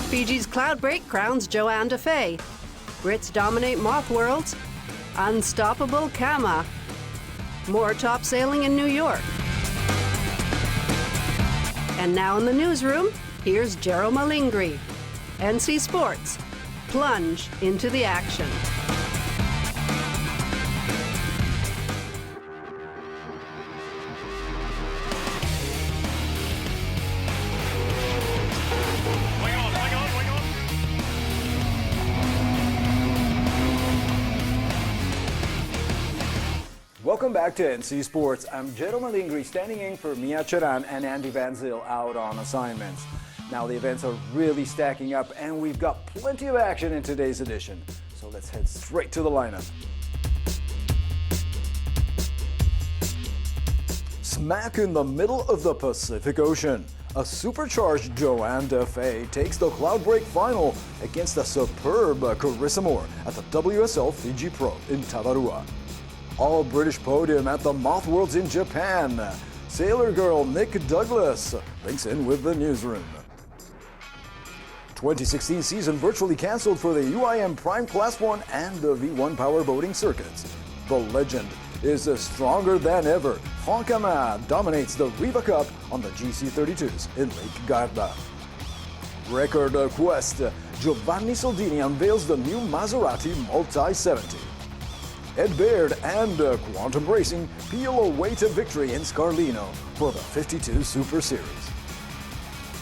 Fiji's Cloudbreak crowns Johanne Defay. Brits dominate Moth Worlds. Unstoppable Cammas. More top sailing in New York. And now in the newsroom, here's Jero Malingri. NC Sports. Plunge into the action. Welcome back to NC Sports. I'm Jero Malingri, standing in for Mia Charan and Andy Van Zyl out on assignments. Now the events are really stacking up and we've got plenty of action in today's edition. So let's head straight to the lineup. Smack in the middle of the Pacific Ocean, a supercharged Johanne Defay takes the Cloudbreak final against a superb Carissa at the WSL Fiji Pro in Tavarua. All British podium at the Moth Worlds in Japan. Sailor girl Nick Douglas links in with the newsroom. 2016 season virtually cancelled for the UIM Prime Class 1 and the V1 powerboating circuits. The legend is stronger than ever. Franck Cammas dominates the Riva Cup on the GC32s in Lake Garda. Record quest, Giovanni Soldini unveils the new Maserati Multi70. At Baird and Quantum Racing peel away to victory in Scarlino for the 52 Super Series.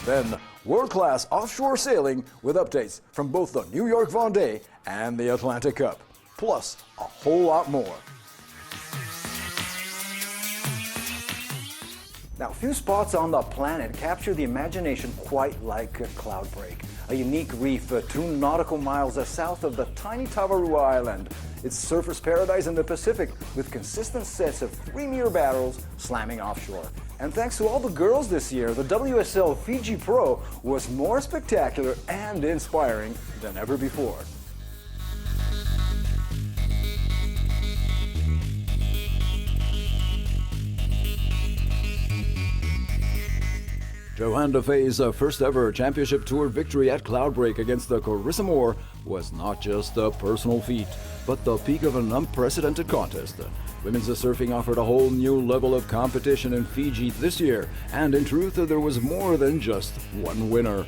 Then, world-class offshore sailing with updates from both the York-Vendée and the Atlantic Cup, plus a whole lot more. Now, few spots on the planet capture the imagination quite like Cloudbreak, a unique reef 2 nautical miles south of the tiny Tavarua Island. It's surfer's paradise in the Pacific with consistent sets of 3-meter barrels slamming offshore. And thanks to all the girls this year, the WSL Fiji Pro was more spectacular and inspiring than ever before. Johanne Defay's first ever championship tour victory at Cloudbreak against the Carissa was not just a personal feat, but the peak of an unprecedented contest. Women's surfing offered a whole new level of competition in Fiji this year, and in truth, there was more than just one winner.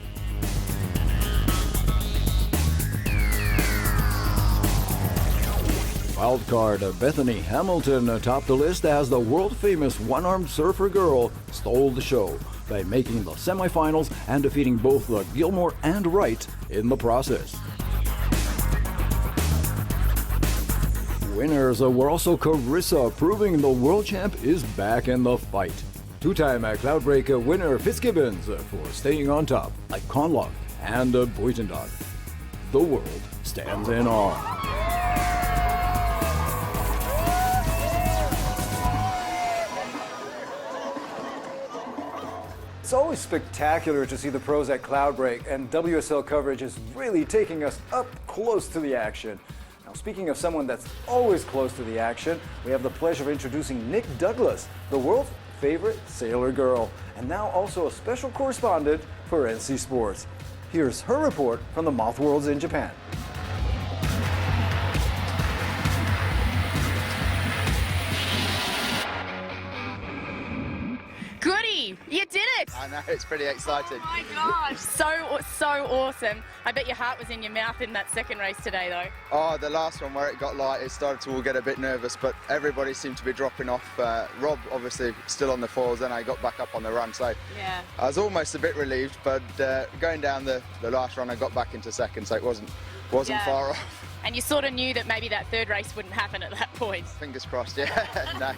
Wildcard Bethany Hamilton topped the list as the world-famous one-armed surfer girl stole the show by making the semifinals and defeating both the Gilmore and Wright in the process. Winners were also Carissa, proving the world champ is back in the fight. Two-time Cloudbreak winner Fitzgibbons for staying on top, like Conlock and Buitendog. The world stands in awe. It's always spectacular to see the pros at Cloudbreak, and WSL coverage is really taking us up close to the action. Now, speaking of someone that's always close to the action, we have the pleasure of introducing Nick Douglas, the world's favorite sailor girl, and now also a special correspondent for NC Sports. Here's her report from the Moth Worlds in Japan. Goody! You did it! I know, it's pretty exciting. Oh my gosh, so awesome. I bet your heart was in your mouth in that second race today though. Oh, the last one where it got light, it started to all get a bit nervous, but everybody seemed to be dropping off. Rob obviously still on the foils, then I got back up on the run, so yeah. I was almost a bit relieved, but going down the last run I got back into second, so it wasn't far off. And you sort of knew that maybe that third race wouldn't happen at that point. Fingers crossed, yeah. No.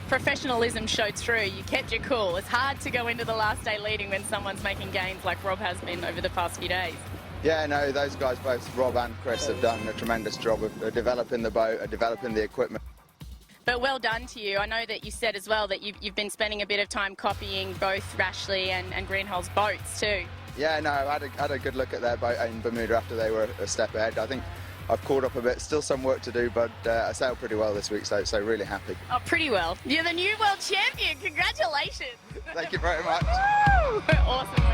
Professionalism showed through. You kept your cool. It's hard to go into the last day leading when someone's making gains like Rob has been over the past few days. Yeah, no, those guys, both Rob and Chris, have done a tremendous job of developing the boat, developing the equipment. But well done to you. I know that you said as well that you've been spending a bit of time copying both Rashley and Greenhole's boats too. Yeah, no, I had a good look at their boat in Bermuda after they were a step ahead. I think I've caught up a bit, still some work to do, but I sailed pretty well this week, so really happy. Oh, pretty well. You're the new world champion. Congratulations. Thank you very much. Woo! Awesome.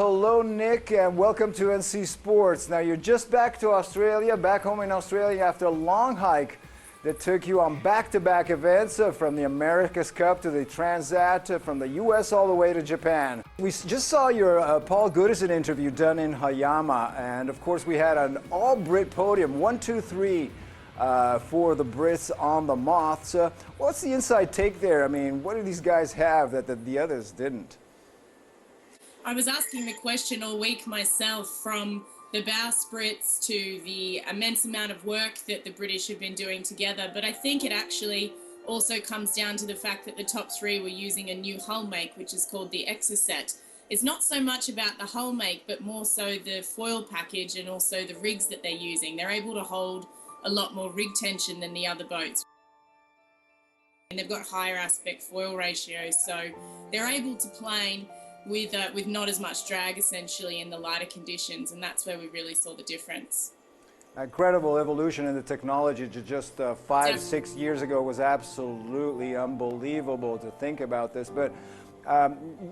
hello, Nick, and welcome to NC Sports. Now, you're just back to Australia, back home in Australia after a long hike that took you on back-to-back events from the America's Cup to the Transat, from the U.S. all the way to Japan. We just saw your Paul Goodison interview done in Hayama, and of course we had an all-Brit podium, 1, 2, 3 for the Brits on the Moth. So what's the inside take there? I mean, what do these guys have that the others didn't? I was asking the question all week myself, from the bowsprits to the immense amount of work that the British have been doing together. But I think it actually also comes down to the fact that the top three were using a new hull make, which is called the Exocet. It's not so much about the hull make, but more so the foil package and also the rigs that they're using. They're able to hold a lot more rig tension than the other boats. And they've got higher aspect foil ratios, so they're able to plane with not as much drag essentially in the lighter conditions, and that's where we really saw the difference. Incredible evolution in the technology to just 5, 6 years ago was absolutely unbelievable to think about this. But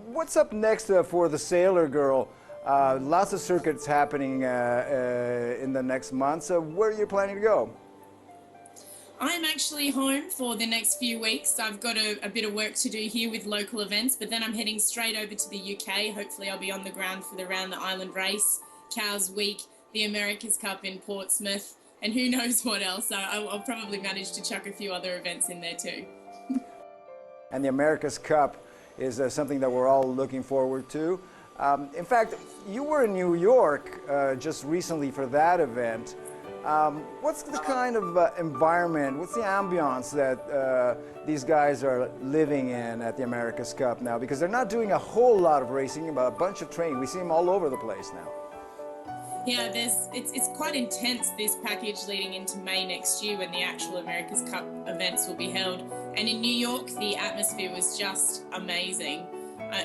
what's up next for the Sailor Girl? Lots of circuits happening in the next month, so where are you planning to go? I'm actually home for the next few weeks. I've got a bit of work to do here with local events, but then I'm heading straight over to the UK. Hopefully I'll be on the ground for the Round the Island race, Cows Week, the America's Cup in Portsmouth, and who knows what else. I'll probably manage to chuck a few other events in there too. And the America's Cup is something that we're all looking forward to. In fact, you were in New York just recently for that event. What's the kind of environment, what's the ambiance that these guys are living in at the America's Cup now? Because they're not doing a whole lot of racing, but a bunch of training. We see them all over the place now. Yeah, it's quite intense, this package leading into May next year when the actual America's Cup events will be held. And in New York, the atmosphere was just amazing.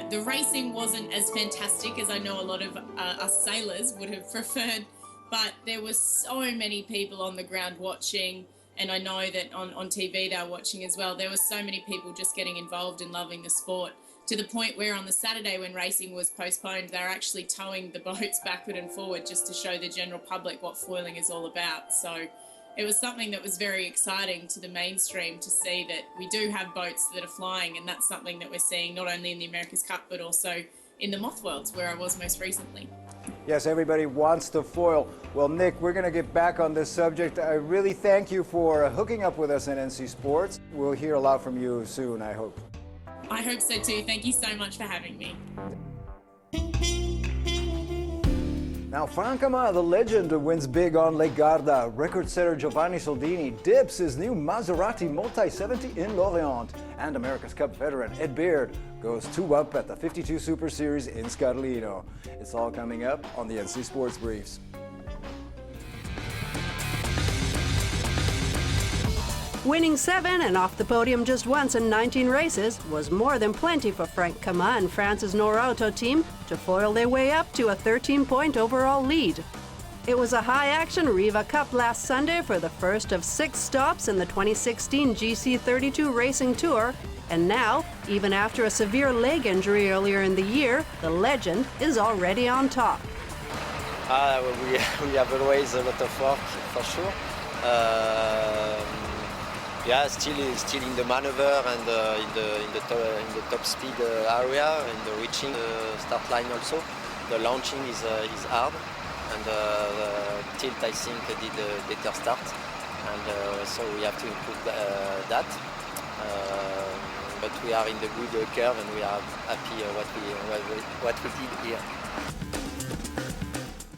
The racing wasn't as fantastic as I know a lot of us sailors would have preferred, but there were so many people on the ground watching, and I know that on TV they're watching as well. There were so many people just getting involved and loving the sport, to the point where on the Saturday when racing was postponed, they're actually towing the boats backward and forward just to show the general public what foiling is all about. So it was something that was very exciting to the mainstream to see that we do have boats that are flying, and that's something that we're seeing not only in the America's Cup but also in the Moth Worlds, where I was most recently. Yes, everybody wants to foil. Well, Nick, we're going to get back on this subject. I really thank you for hooking up with us in NC Sports. We'll hear a lot from you soon, I hope. I hope so too. Thank you so much for having me. Now, Franck Cammas, the legend, wins big on Lake Garda. Record setter Giovanni Soldini dips his new Maserati Multi70 in Lorient. And America's Cup veteran Ed Baird goes 2-up at the 52 Super Series in Scarlino. It's all coming up on the NC Sports Briefs. Winning 7 and off the podium just once in 19 races was more than plenty for Franck Cammas and France's Norauto team to foil their way up to a 13-point overall lead. It was a high-action Riva Cup last Sunday for the first of 6 stops in the 2016 GC32 Racing Tour, and now, even after a severe leg injury earlier in the year, the legend is already on top. We have always a lot of work, for sure. Yeah, still in the maneuver and in the top speed area, and the reaching start line also. The launching is hard, and tilt I think did a better start, and so we have to improve that. But we are in the good curve, and we are happy what we did here.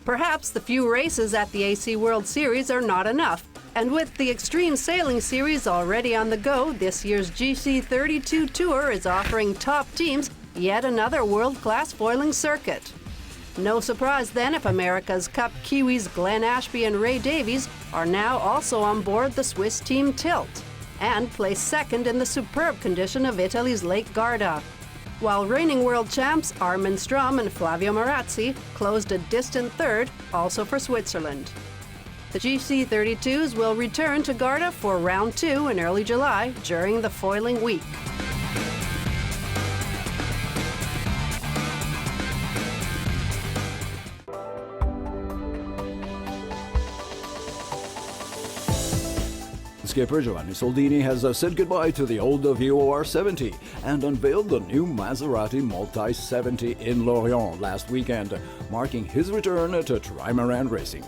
Perhaps the few races at the AC World Series are not enough. And with the Extreme Sailing Series already on the go, this year's GC32 Tour is offering top teams yet another world-class foiling circuit. No surprise then if America's Cup Kiwis Glenn Ashby and Ray Davies are now also on board the Swiss team Tilt, and placed second in the superb condition of Italy's Lake Garda, while reigning world champs Armin Strom and Flavio Marazzi closed a distant third, also for Switzerland. The GC32s will return to Garda for round 2 in early July during the foiling week. skipper Giovanni Soldini has said goodbye to the old VOR70 and unveiled the new Maserati Multi70 in Lorient last weekend, marking his return to trimaran racing.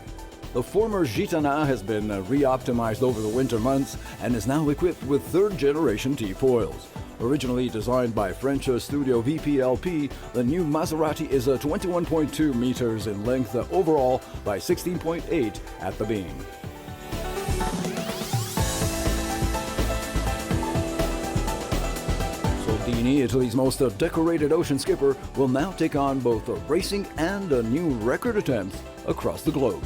The former Gitana has been re-optimized over the winter months and is now equipped with third-generation T-foils. Originally designed by French studio VPLP, the new Maserati is 21.2 meters in length overall by 16.8 at the beam. Soldini, Italy's most decorated ocean skipper, will now take on both racing and new record attempts across the globe.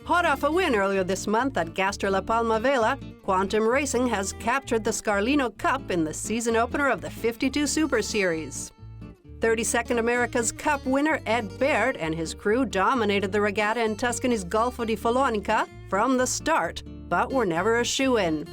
Hot off a win earlier this month at Gastor La Palma Vela, Quantum Racing has captured the Scarlino Cup in the season opener of the 52 Super Series. 32nd America's Cup winner Ed Baird and his crew dominated the regatta in Tuscany's Golfo di Follonica from the start, but were never a shoo-in.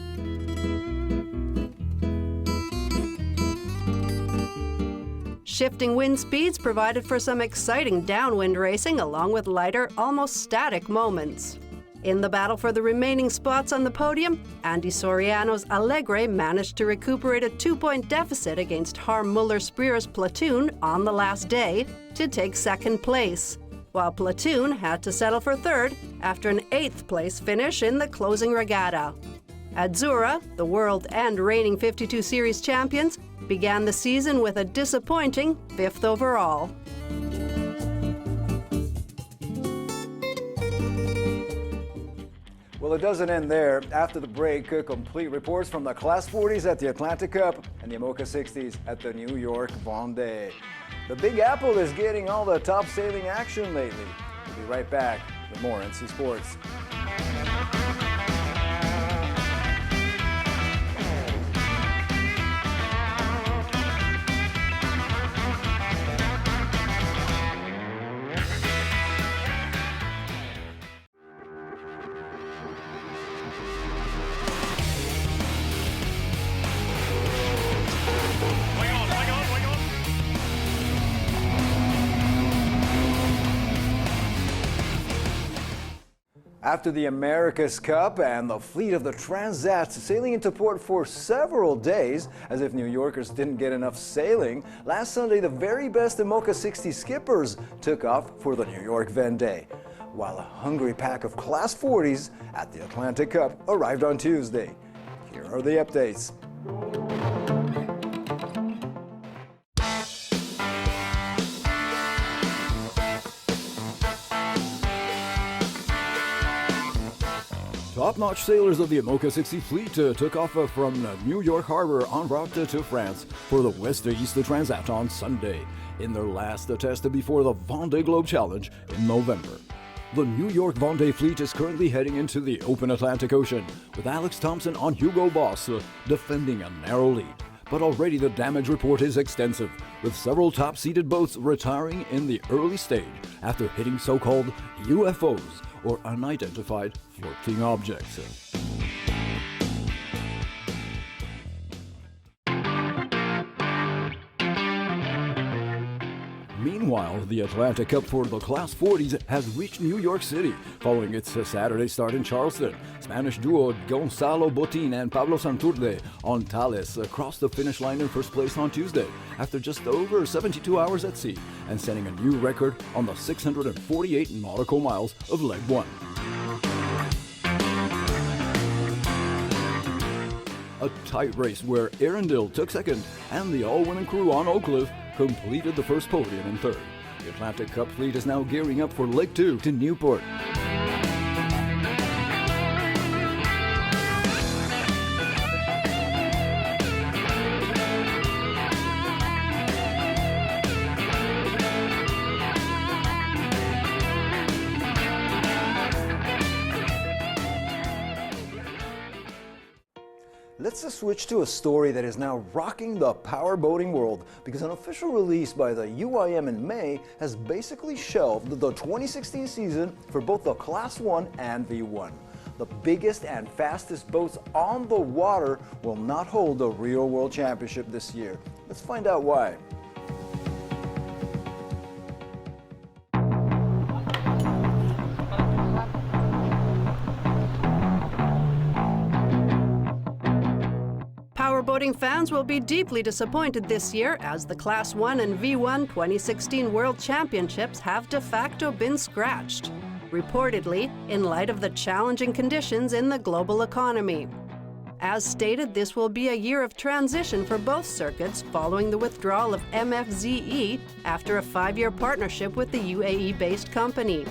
Shifting wind speeds provided for some exciting downwind racing along with lighter, almost static moments. In the battle for the remaining spots on the podium, Andy Soriano's Allegre managed to recuperate a 2-point deficit against Harm Muller-Sprier's Platoon on the last day to take second place, while Platoon had to settle for third after an 8th place finish in the closing regatta. Azzurra, the world and reigning 52 Series champions, began the season with a disappointing 5th overall. Well, it doesn't end there. After the break, complete reports from the Class 40s at the Atlantic Cup and the IMOCA 60s at the New York-Vendée. The Big Apple is getting all the top sailing action lately. We'll be right back with more NC Sports. After the America's Cup and the fleet of the Transats sailing into port for several days, as if New Yorkers didn't get enough sailing, last Sunday the very best IMOCA 60 skippers took off for the New York-Vendée, while a hungry pack of Class 40s at the Atlantic Cup arrived on Tuesday. Here are the updates. Top-notch sailors of the IMOCA 60 fleet took off from New York Harbor en route to France for the West-East Transat on Sunday, in their last test before the Vendée Globe Challenge in November. The New York-Vendée fleet is currently heading into the open Atlantic Ocean, with Alex Thompson on Hugo Boss defending a narrow lead. But already the damage report is extensive, with several top-seeded boats retiring in the early stage after hitting so-called UFOs, or unidentified floating objects. Meanwhile, the Atlantic Cup for the Class 40s has reached New York City following its Saturday start in Charleston. Spanish duo Gonzalo Botín and Pablo Santurce on Thales crossed the finish line in first place on Tuesday after just over 72 hours at sea and setting a new record on the 648 nautical miles of Leg 1. A tight race where Arundel took second and the all-women crew on Oak Cliff completed the first podium in third. The Atlantic Cup fleet is now gearing up for Leg 2 to Newport. Let's switch to a story that is now rocking the powerboating world because an official release by the UIM in May has basically shelved the 2016 season for both the Class 1 and V1. the biggest and fastest boats on the water will not hold the Rio World Championship this year. Let's find out why. Powerboating fans will be deeply disappointed this year as the Class 1 and V1 2016 World Championships have de facto been scratched, reportedly in light of the challenging conditions in the global economy. As stated, this will be a year of transition for both circuits following the withdrawal of MFZE after a 5-year partnership with the UAE-based company.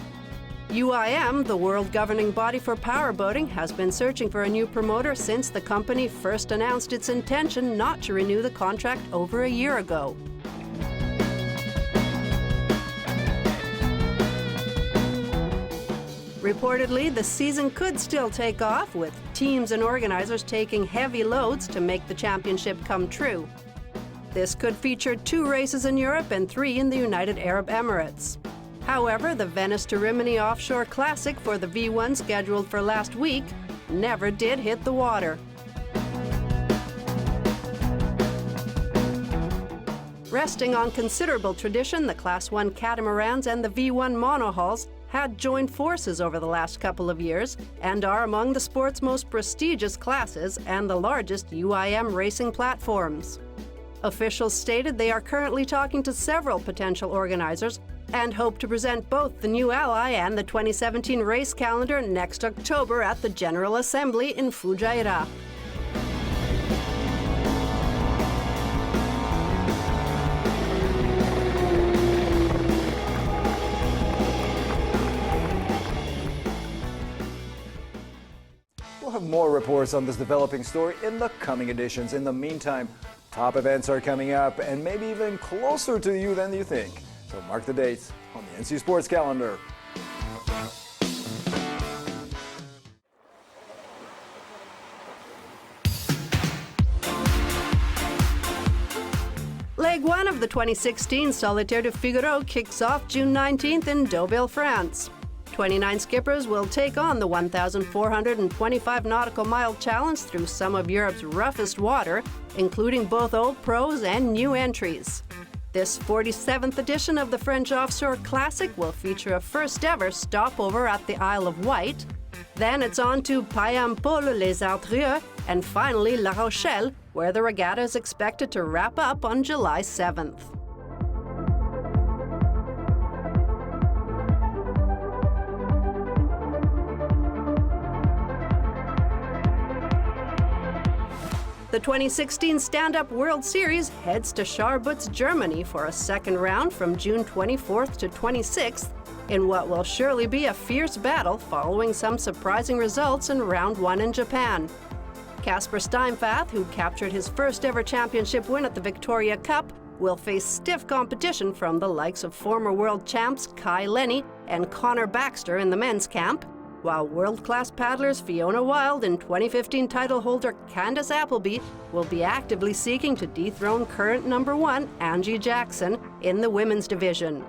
UIM, the world governing body for powerboating, has been searching for a new promoter since the company first announced its intention not to renew the contract over a year ago. Reportedly, the season could still take off, with teams and organizers taking heavy loads to make the championship come true. This could feature 2 races in Europe and 3 in the United Arab Emirates. However, the Venice to Rimini Offshore Classic for the V1 scheduled for last week never did hit the water. Resting on considerable tradition, the Class 1 catamarans and the V1 monohulls had joined forces over the last couple of years and are among the sport's most prestigious classes and the largest UIM racing platforms. Officials stated they are currently talking to several potential organizers and hope to present both the new ally and the 2017 race calendar next October at the General Assembly in Fujairah. We'll have more reports on this developing story in the coming editions. In the meantime, top events are coming up and maybe even closer to you than you think. So mark the dates on the NC Sports calendar. Leg 1 of the 2016 Solitaire de Figaro kicks off June 19th in Deauville, France. 29 skippers will take on the 1,425 nautical mile challenge through some of Europe's roughest water, including both old pros and new entries. This 47th edition of the French Offshore Classic will feature a first-ever stopover at the Isle of Wight. Then it's on to Payam-Pôle-les-Artrieux and finally La Rochelle, where the regatta is expected to wrap up on July 7th. The 2016 Stand-Up World Series heads to Scharbeutz, Germany for a second round from June 24th to 26th in what will surely be a fierce battle following some surprising results in round 1 in Japan. Casper Steinfath, who captured his first ever championship win at the Victoria Cup, will face stiff competition from the likes of former world champs Kai Lenny and Connor Baxter in the men's camp, while world-class paddlers Fiona Wilde and 2015 title holder Candace Appleby will be actively seeking to dethrone current number 1 Angie Jackson in the women's division.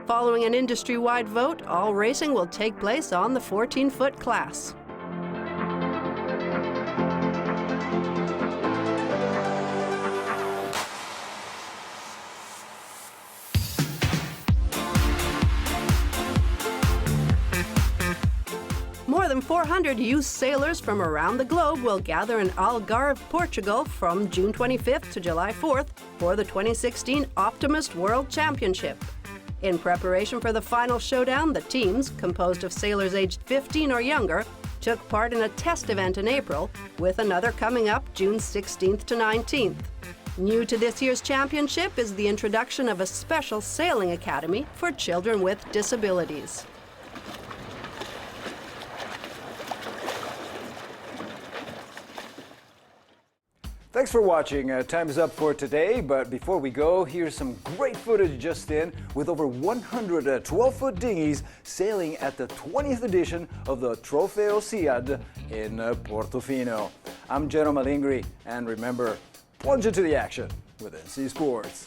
Following an industry-wide vote, all racing will take place on the 14-foot class. More than 400 youth sailors from around the globe will gather in Algarve, Portugal from June 25th to July 4th for the 2016 Optimist World Championship. In preparation for the final showdown, the teams, composed of sailors aged 15 or younger, took part in a test event in April, with another coming up June 16th to 19th. New to this year's championship is the introduction of a special sailing academy for children with disabilities. Thanks for watching. Time is up for today, but before we go, here's some great footage just in with over 100 12-foot dinghies sailing at the 20th edition of the Trofeo Siad in Portofino. I'm Geno Malingri, and remember, plunge into the action with NC Sports.